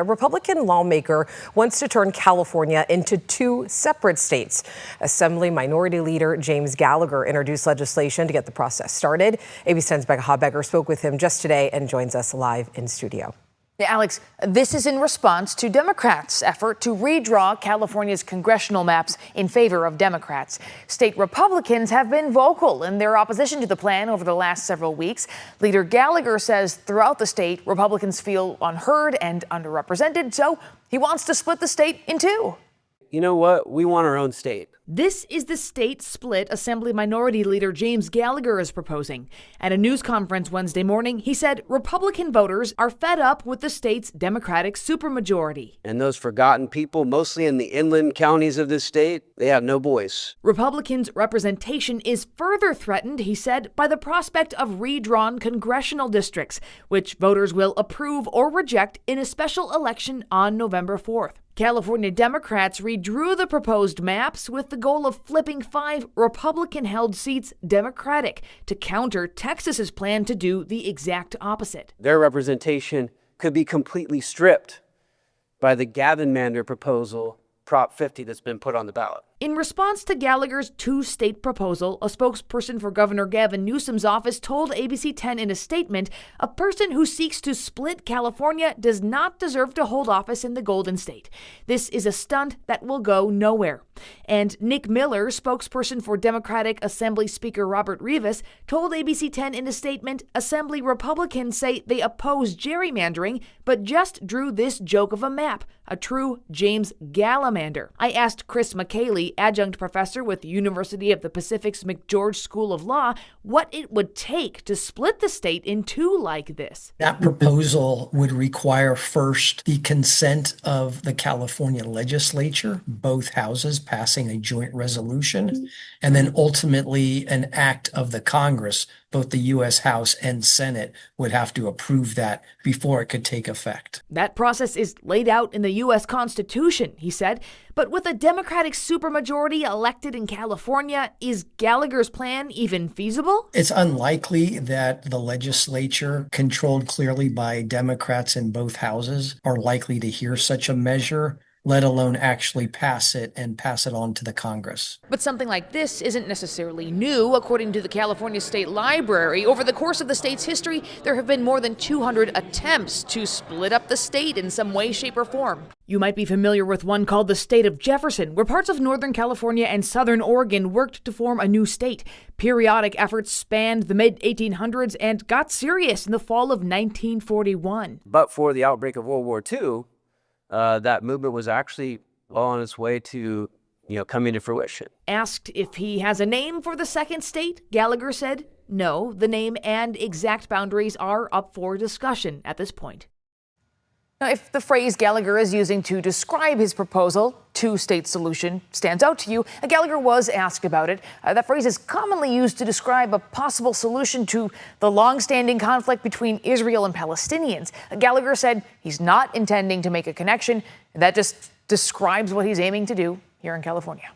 A Republican lawmaker wants to turn California into two separate states. Assembly Minority Leader James Gallagher introduced legislation to get the process started. ABC 10's Becca Habegger spoke with him just today and joins us live in studio. Yeah, Alex, this is in response to Democrats' effort to redraw California's congressional maps in favor of Democrats. State Republicans have been vocal in their opposition to the plan over the last several weeks. Leader Gallagher says throughout the state, Republicans feel unheard and underrepresented, so he wants to split the state in two. You know what? We want our own state. This is the state split Assembly Minority Leader James Gallagher is proposing. At a news conference Wednesday morning, he said Republican voters are fed up with the state's Democratic supermajority. And those forgotten people, mostly in the inland counties of this state, they have no voice. Republicans' representation is further threatened, he said, by the prospect of redrawn congressional districts, which voters will approve or reject in a special election on November 4th. California Democrats redrew the proposed maps with the goal of flipping 5 Republican-held seats Democratic to counter Texas's plan to do the exact opposite. Their representation could be completely stripped by the Gavinmander proposal, Prop 50, that's been put on the ballot. In response to Gallagher's two-state proposal, a spokesperson for Governor Gavin Newsom's office told ABC 10 in a statement, a person who seeks to split California does not deserve to hold office in the Golden State. This is a stunt that will go nowhere. And Nick Miller, spokesperson for Democratic Assembly Speaker Robert Rivas, told ABC 10 in a statement, Assembly Republicans say they oppose gerrymandering, but just drew this joke of a map, a true James Gavinmander. I asked Chris McKaylee, adjunct professor with the University of the Pacific's McGeorge School of Law, what it would take to split the state in two like this. That proposal would require first the consent of the California legislature, both houses passing a joint resolution, and then ultimately an act of the Congress. Both the U.S. House and Senate would have to approve that before it could take effect. That process is laid out in the U.S. Constitution, he said. But with a Democratic supermajority elected in California, is Gallagher's plan even feasible? It's unlikely that the legislature, controlled clearly by Democrats in both houses, are likely to hear such a measure, let alone actually pass it and pass it on to the Congress. But something like this isn't necessarily new. According to the California State Library, over the course of the state's history, there have been more than 200 attempts to split up the state in some way, shape, or form. You might be familiar with one called the State of Jefferson, where parts of Northern California and Southern Oregon worked to form a new state. Periodic efforts spanned the mid-1800s and got serious in the fall of 1941. But for the outbreak of World War II, that movement was actually well on its way to, coming to fruition. Asked if he has a name for the second state, Gallagher said, no, the name and exact boundaries are up for discussion at this point. Now, if the phrase Gallagher is using to describe his proposal, two-state solution, stands out to you, Gallagher was asked about it. That phrase is commonly used to describe a possible solution to the long-standing conflict between Israel and Palestinians. Gallagher said he's not intending to make a connection. That just describes what he's aiming to do here in California.